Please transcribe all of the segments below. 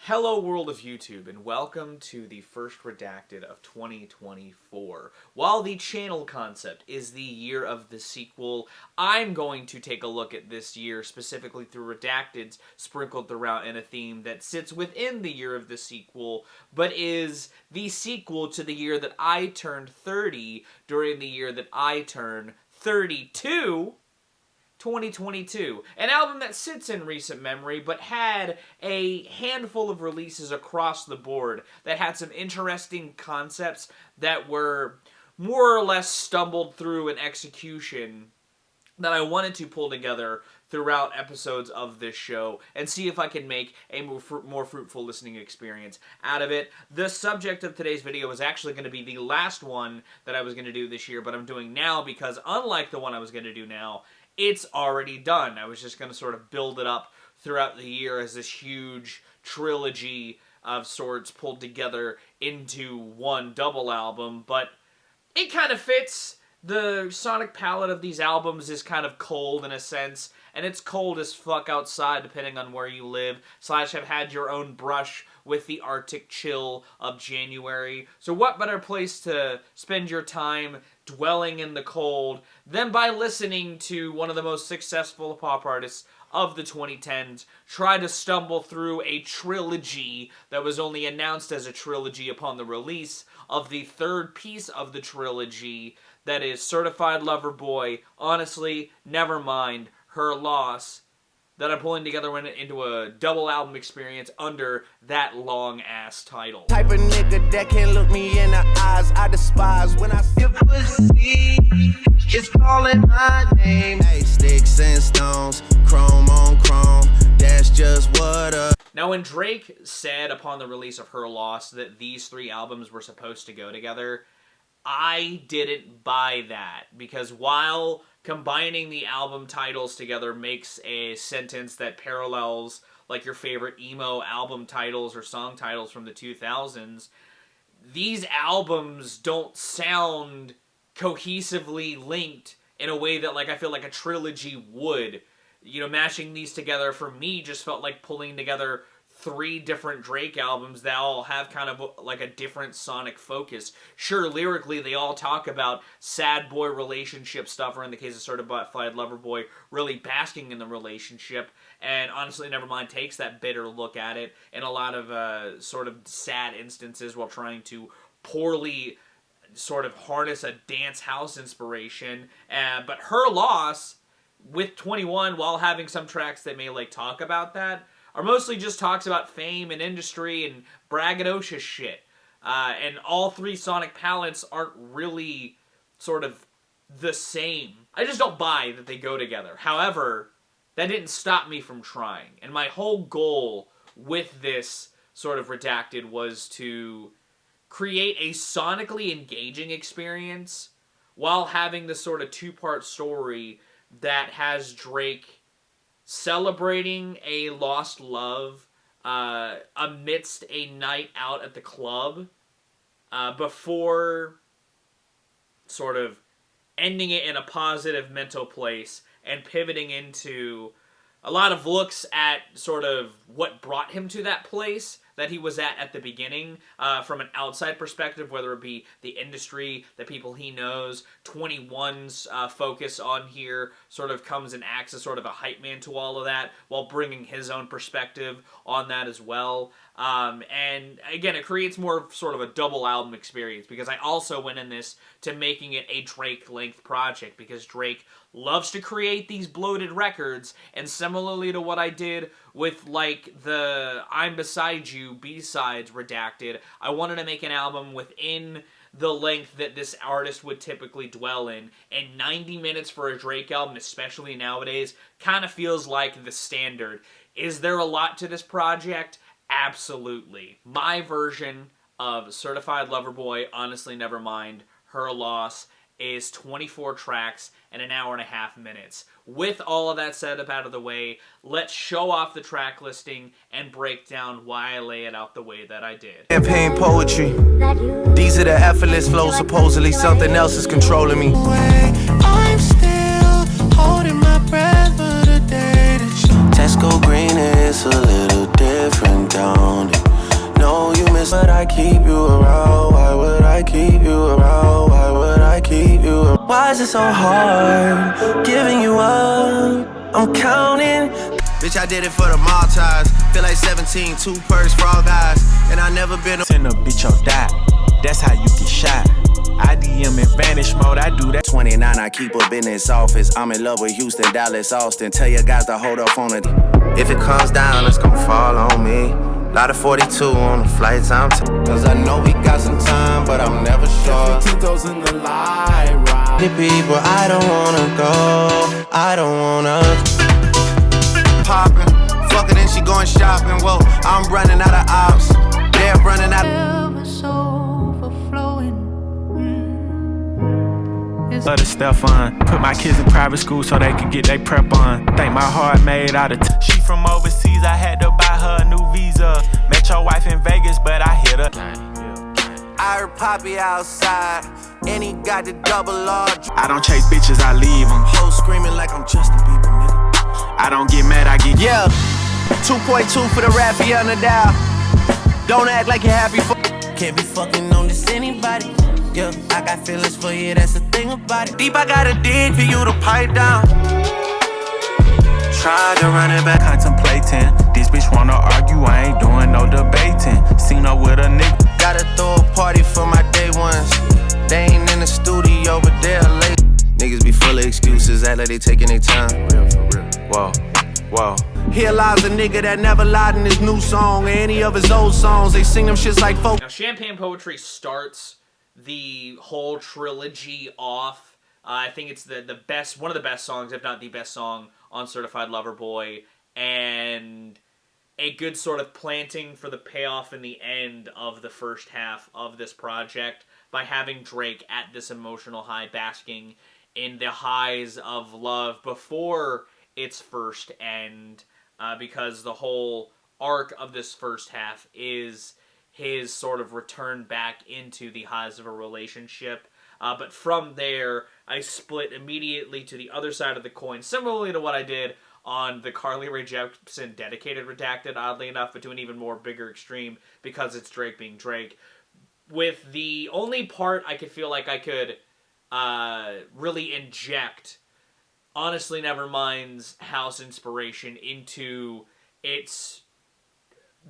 Hello world of YouTube, and welcome to the first Redacted of 2024. While the channel concept is the year of the sequel, I'm going to take a look at this year specifically through Redacteds sprinkled throughout in a theme that sits within the year of the sequel, but is the sequel to the year that I turned 30 during the year that I turn 32. 2022. An album that sits in recent memory, but had a handful of releases across the board that had some interesting concepts that were more or less stumbled through in execution that I wanted to pull together throughout episodes of this show and see if I can make a more fruitful listening experience out of it. The subject of today's video is actually going to be the last one that I was going to do this year, but I'm doing now because unlike the one I was going to do now, it's already done. I was just going to sort of build it up throughout the year as this huge trilogy of sorts pulled together into one double album, but it kind of fits. The sonic palette of these albums is kind of cold in a sense, and it's cold as fuck outside depending on where you live, / have had your own brush with the Arctic chill of January. So what better place to spend your time dwelling in the cold than by listening to one of the most successful pop artists of the 2010s try to stumble through a trilogy that was only announced as a trilogy upon the release of the third piece of the trilogy, that is Certified Lover Boy, Honestly, Nevermind, Her Loss, that I'm pulling together into a double album experience under that long-ass title. Type of nigga that can look me in the eyes, I despise when I see pussy, it's calling my name. Hey, sticks and stones, chrome on chrome, that's just what up. Now, when Drake said upon the release of Her Loss that these three albums were supposed to go together, I didn't buy that, because while combining the album titles together makes a sentence that parallels like your favorite emo album titles or song titles from the 2000s, these albums don't sound cohesively linked in a way that like I feel like a trilogy would. You know, mashing these together for me just felt like pulling together three different Drake albums that all have kind of like a different sonic focus. Sure, lyrically, they all talk about sad boy relationship stuff, or in the case of Certified Lover Boy, really basking in the relationship, and Honestly Nevermind takes that bitter look at it in a lot of sort of sad instances while trying to poorly sort of harness a dance house inspiration. But Her Loss, with 21, while having some tracks that may like talk about that, are mostly just talks about fame and industry and braggadocious shit. And all three sonic palettes aren't really sort of the same. I just don't buy that they go together. However, that didn't stop me from trying. And my whole goal with this sort of Redacted was to create a sonically engaging experience while having this sort of two-part story that has Drake celebrating a lost love amidst a night out at the club before sort of ending it in a positive mental place and pivoting into a lot of looks at sort of what brought him to that place that he was at the beginning, from an outside perspective, whether it be the industry, the people he knows. 21's focus on here sort of comes and acts as sort of a hype man to all of that, while bringing his own perspective on that as well. And again, it creates more of sort of a double album experience, because I also went in this to making it a Drake-length project, because Drake loves to create these bloated records, and similarly to what I did with, like, the I'm Beside You B-sides Redacted, I wanted to make an album within the length that this artist would typically dwell in, and 90 minutes for a Drake album, especially nowadays, kind of feels like the standard. Is there a lot to this project? Absolutely. My version of Certified Lover Boy, Honestly Nevermind, Her Loss, is 24 tracks and an hour and a half minutes. With all of that said up out of the way, let's show off the track listing and break down why I lay it out the way that I did. Campaign poetry. These are the effortless flows, supposedly something else is controlling me. I'm still holding my breath for the day that you Tesco green is a little different, don't it? is it so hard giving you up? I'm counting. Bitch, I did it for the Maltese. Feel like 17, 2 perks for all guys. And I never been Send a bitch or die. That's how you get shot. I DM in vanish mode, I do that. 29, I keep up in this office. I'm in love with Houston, Dallas, Austin. Tell your guys to hold up on it. If it comes down, it's gonna fall on me. Lot of 42 on the flights, Cause I know we got some time, but I'm never sure. Tito's in the light ride. The people, I don't wanna go. I don't wanna. Poppin', fucking and she going shopping. Whoa, I'm running out of ops. They're running out of. Other stuff on. Put my kids in private school so they could get their prep on. Think my heart made out of she from overseas, I had to buy her a new visa. Met your wife in Vegas, but I hit her. I heard Papi outside, and he got the double R. I don't chase bitches, I leave them. Hoes screaming like I'm Justin Bieber, nigga. I don't get mad, I get. Yeah, 2.2 for the Raffy on the dial. Don't act like you're happy for. Can't be fucking on this anybody. Yeah, I got feelings for you, that's the thing about it. Deep, I gotta dig for you to pipe down. Tried to run it back. Contemplating, this bitch wanna argue, I ain't doing no debating. Seen her with a nigga. Gotta throw a party for my day ones. They ain't in the studio, but they're late. Niggas be full of excuses, act like they taking their time. For real. Whoa, whoa. Here lies a nigga that never lied in his new song or any of his old songs. They sing them shits like folk. Now, Champagne Poetry starts the whole trilogy off. I think it's the best, one of the best songs, if not the best song on Certified Lover Boy, and a good sort of planting for the payoff in the end of the first half of this project by having Drake at this emotional high, basking in the highs of love before its first end, because the whole arc of this first half is his sort of return back into the highs of a relationship. But from there, I split immediately to the other side of the coin, similarly to what I did on the Carly Rae Jepsen dedicated Redacted, oddly enough, but to an even more bigger extreme because it's Drake being Drake. With the only part I could feel like I could really inject Honestly Nevermind's house inspiration into its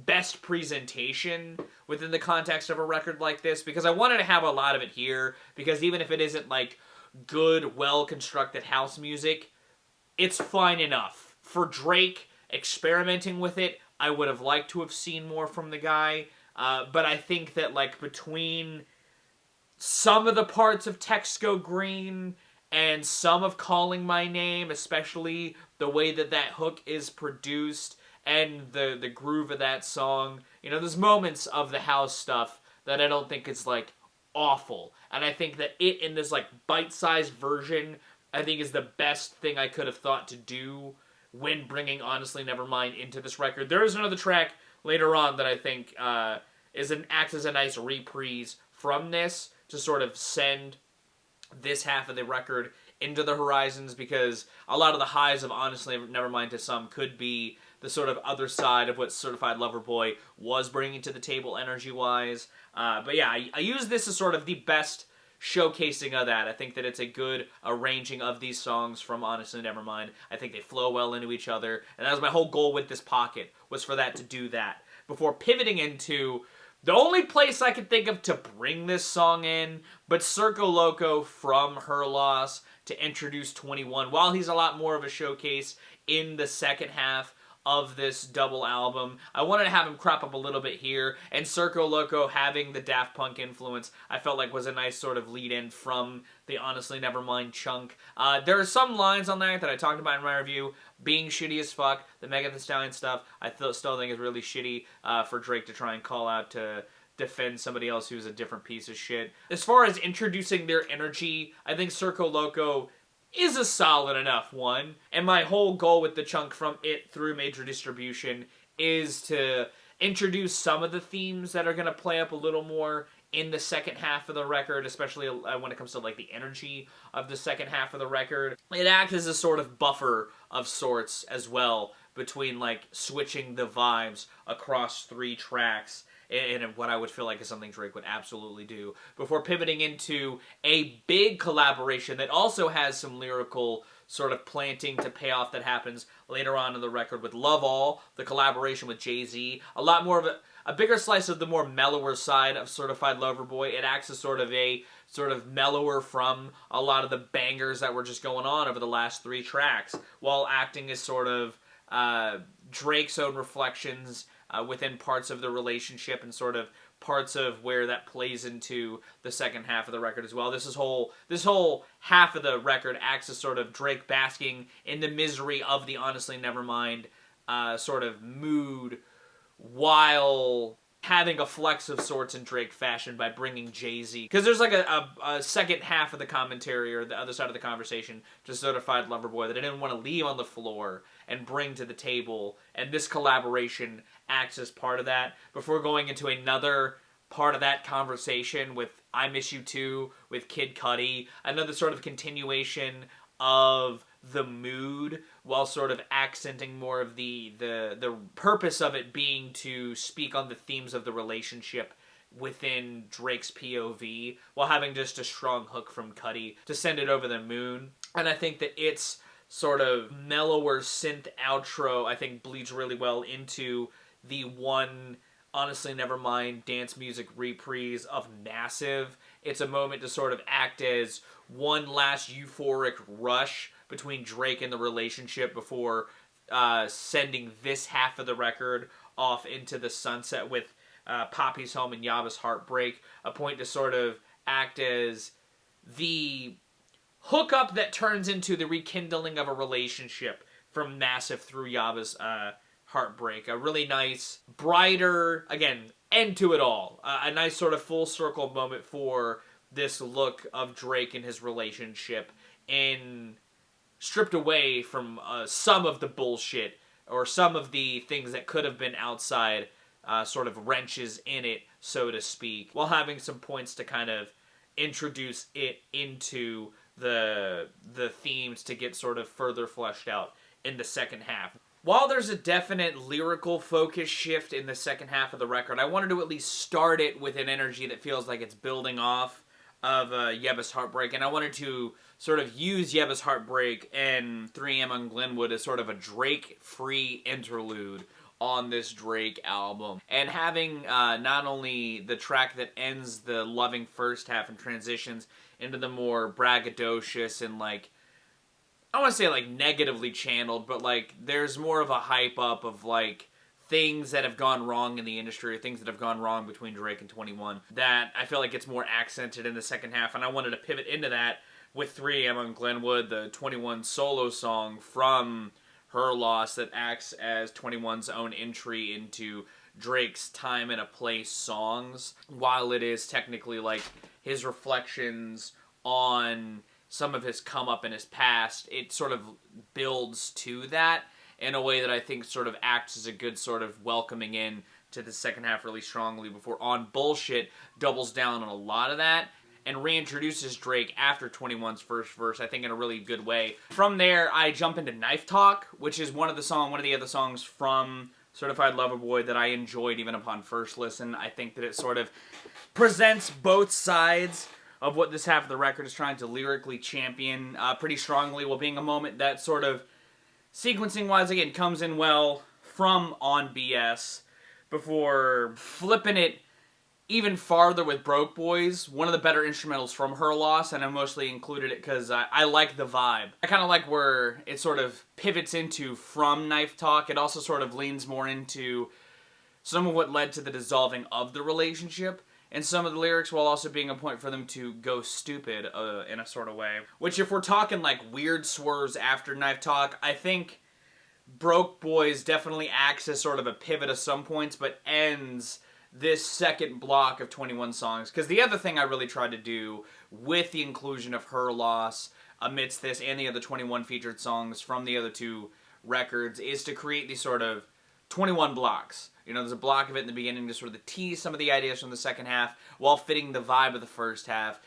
best presentation within the context of a record like this, because I wanted to have a lot of it here, because even if it isn't like good, well-constructed house music, it's fine enough. For Drake experimenting with it, I would have liked to have seen more from the guy, but I think that like between some of the parts of Text Go Green and some of Calling My Name, especially the way that that hook is produced, and the groove of that song, you know, there's moments of the house stuff that I don't think is, like, awful. And I think that it, in this, like, bite-sized version, I think is the best thing I could have thought to do when bringing Honestly Nevermind into this record. There is another track later on that I think acts as a nice reprise from this to sort of send this half of the record into the horizons, because a lot of the highs of Honestly Nevermind to some could be the sort of other side of what Certified Lover Boy was bringing to the table energy-wise. But yeah, I use this as sort of the best showcasing of that. I think that it's a good arranging of these songs from Honestly Nevermind. I think they flow well into each other, and that was my whole goal with this pocket, was for that to do that. Before pivoting into the only place I could think of to bring this song in, but Circo Loco from Her Loss to introduce 21, while he's a lot more of a showcase in the second half of this double album. I wanted to have him crop up a little bit here, and Circo Loco having the Daft Punk influence, I felt like was a nice sort of lead-in from the Honestly Nevermind chunk. There are some lines on there that I talked about in my review being shitty as fuck. The Megan Thee Stallion stuff, I still think is really shitty for Drake to try and call out to defend somebody else who's a different piece of shit. As far as introducing their energy, I think Circo Loco is a solid enough one, and my whole goal with the chunk from it through major distribution is to introduce some of the themes that are going to play up a little more in the second half of the record, especially when it comes to like the energy of the second half of the record. It acts as a sort of buffer of sorts as well between like switching the vibes across 3 tracks and what I would feel like is something Drake would absolutely do, before pivoting into a big collaboration that also has some lyrical sort of planting to pay off that happens later on in the record with Love All, the collaboration with Jay-Z, a lot more of a bigger slice of the more mellower side of Certified Lover Boy. It acts as sort of mellower from a lot of the bangers that were just going on over the last 3 tracks, while acting as sort of Drake's own reflections within parts of the relationship and sort of parts of where that plays into the second half of the record as well. This whole half of the record acts as sort of Drake basking in the misery of the Honestly Nevermind sort of mood, while having a flex of sorts in Drake fashion by bringing Jay-Z. Because there's like a second half of the commentary, or the other side of the conversation, to Certified Lover Boy, that I didn't want to leave on the floor and bring to the table, and this collaboration acts as part of that, before going into another part of that conversation with I Miss You Too, with Kid Cudi, another sort of continuation of the mood, while sort of accenting more of the purpose of it being to speak on the themes of the relationship within Drake's POV, while having just a strong hook from Cudi to send it over the moon. And I think that its sort of mellower synth outro, I think, bleeds really well into the one Honestly Nevermind dance music reprise of Massive. It's a moment to sort of act as one last euphoric rush between Drake and the relationship before sending this half of the record off into the sunset with Papi's Home and Yebba's Heartbreak, a point to sort of act as the hookup that turns into the rekindling of a relationship from Massive through Yebba's Heartbreak. A really nice, brighter, again, end to it all. A nice sort of full circle moment for this look of Drake and his relationship, in stripped away from some of the bullshit, or some of the things that could have been outside, sort of wrenches in it, so to speak, while having some points to kind of introduce it into the themes to get sort of further fleshed out in the second half. While there's a definite lyrical focus shift in the second half of the record, I wanted to at least start it with an energy that feels like it's building off of Yebba's Heartbreak, and I wanted to sort of use Yebba's Heartbreak and 3am on Glenwood as sort of a Drake-free interlude on this Drake album. And having not only the track that ends the loving first half and transitions into the more braggadocious and like, I don't want to say like negatively channeled, but like there's more of a hype up of like things that have gone wrong in the industry, or things that have gone wrong between Drake and 21, that I feel like it's more accented in the second half, and I wanted to pivot into that with 3am on Glenwood, the 21 solo song from Her Loss that acts as 21's own entry into Drake's Time and a Place songs, while it is technically like his reflections on some of his come up in his past. It sort of builds to that in a way that I think sort of acts as a good sort of welcoming in to the second half really strongly, before On Bullshit doubles down on a lot of that and reintroduces Drake after 21's first verse, I think, in a really good way. From there, I jump into Knife Talk, which is one of the other songs from Certified Lover Boy that I enjoyed even upon first listen. I think that it sort of presents both sides of what this half of the record is trying to lyrically champion pretty strongly, while being a moment that sort of, sequencing-wise, again, comes in well from On BS, before flipping it even farther with Broke Boys, one of the better instrumentals from Her Loss, and I mostly included it because I like the vibe. I kind of like where it sort of pivots into from Knife Talk. It also sort of leans more into some of what led to the dissolving of the relationship, and some of the lyrics, while also being a point for them to go stupid in a sort of way. Which, if we're talking like weird swerves after Knife Talk, I think Broke Boys definitely acts as sort of a pivot at some points, but ends this second block of 21 songs. Because the other thing I really tried to do with the inclusion of Her Loss amidst this and the other 21 featured songs from the other two records is to create these sort of 21 blocks. You know, there's a block of it in the beginning to sort of tease some of the ideas from the second half while fitting the vibe of the first half.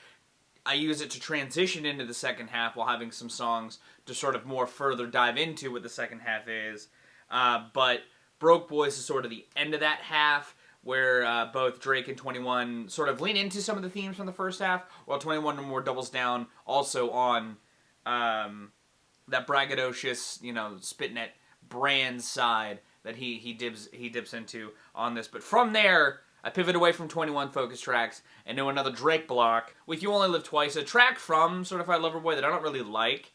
I use it to transition into the second half while having some songs to sort of more further dive into what the second half is. But Broke Boys is sort of the end of that half, where both Drake and 21 sort of lean into some of the themes from the first half, while 21 more doubles down also on that braggadocious, spitting at brand side that he dips into on this. But from there, I pivot away from 21 focus tracks and into another Drake block with You Only Live Twice, a track from Certified Lover Boy that I don't really like,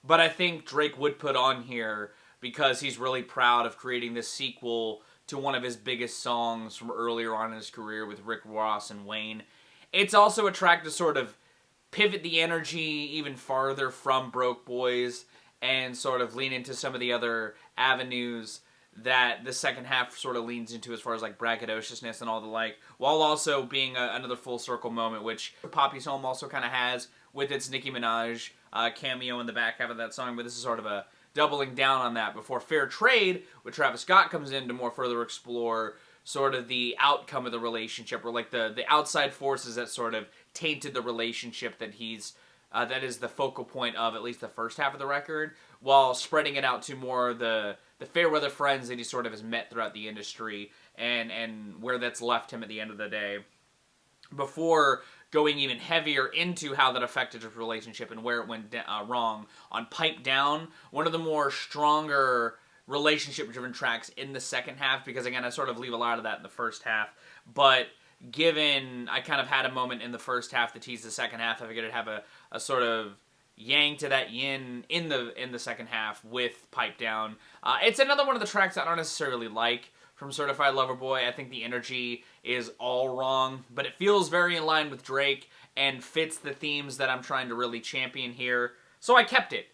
but I think Drake would put on here because he's really proud of creating this sequel to one of his biggest songs from earlier on in his career with Rick Ross and Wayne. It's also a track to sort of pivot the energy even farther from Broke Boys and sort of lean into some of the other avenues that the second half sort of leans into as far as like braggadociousness and all the like, while also being another full circle moment, which Papi's Home also kind of has with its Nicki Minaj cameo in the back half of that song, but this is sort of a doubling down on that before Fair Trade with Travis Scott comes in to more further explore sort of the outcome of the relationship, or like the outside forces that sort of tainted the relationship that that is the focal point of at least the first half of the record, while spreading it out to more the fair weather friends that he sort of has met throughout the industry and where that's left him at the end of the day, before going even heavier into how that affected his relationship and where it went wrong on Pipe Down, one of the more stronger relationship-driven tracks in the second half, because again, I sort of leave a lot of that in the first half, but given I kind of had a moment in the first half to tease the second half, I figured I'd have a sort of yang to that yin in the second half with Pipe Down. It's another one of the tracks I don't necessarily like from Certified Lover Boy. I think the energy is all wrong, but it feels very in line with Drake and fits the themes that I'm trying to really champion here, so I kept it.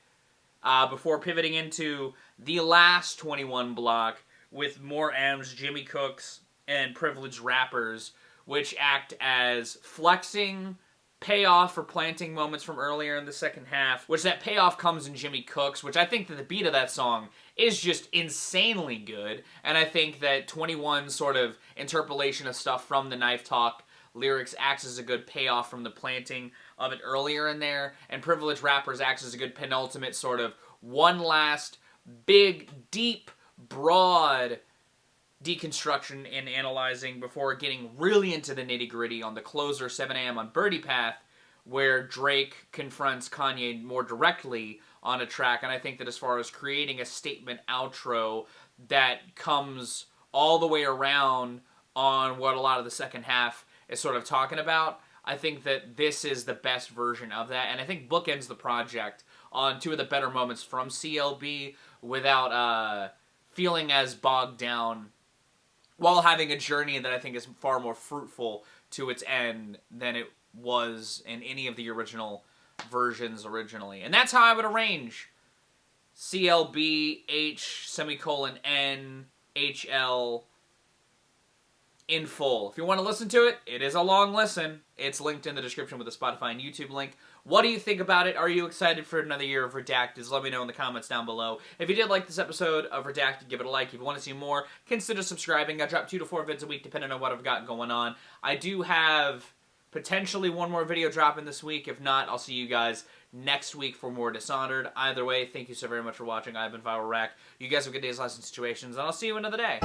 Before pivoting into the last 21 block with more M's, Jimmy Cooks, and privileged rappers, which act as flexing payoff for planting moments from earlier in the second half, which that payoff comes in Jimmy Cooks, which I think that the beat of that song is just insanely good, and I think that 21's sort of interpolation of stuff from the Knife Talk lyrics acts as a good payoff from the planting of it earlier in there, and Privileged Rappers acts as a good penultimate sort of one last big, deep, broad deconstruction and analyzing before getting really into the nitty-gritty on the closer 7 a.m. on Birdle Path, where Drake confronts Kanye more directly on a track. And I think that as far as creating a statement outro that comes all the way around on what a lot of the second half is sort of talking about, I think that this is the best version of that. And I think bookends the project on two of the better moments from CLB without feeling as bogged down, while having a journey that I think is far more fruitful to its end than it was in any of the original versions originally. And that's how I would arrange CLBH semicolon NHL in full. If you want to listen to it, it is a long listen. It's linked in the description with the Spotify and YouTube link. What do you think about it? Are you excited for another year of Redacted? Let me know in the comments down below. If you did like this episode of Redacted, give it a like. If you want to see more, consider subscribing. I drop 2 to 4 vids a week depending on what I've got going on. I do have potentially one more video dropping this week. If not, I'll see you guys next week for more Dishonored. Either way, thank you so very much for watching. I've been Viral Rack. You guys have good days, lives, and situations, and I'll see you another day.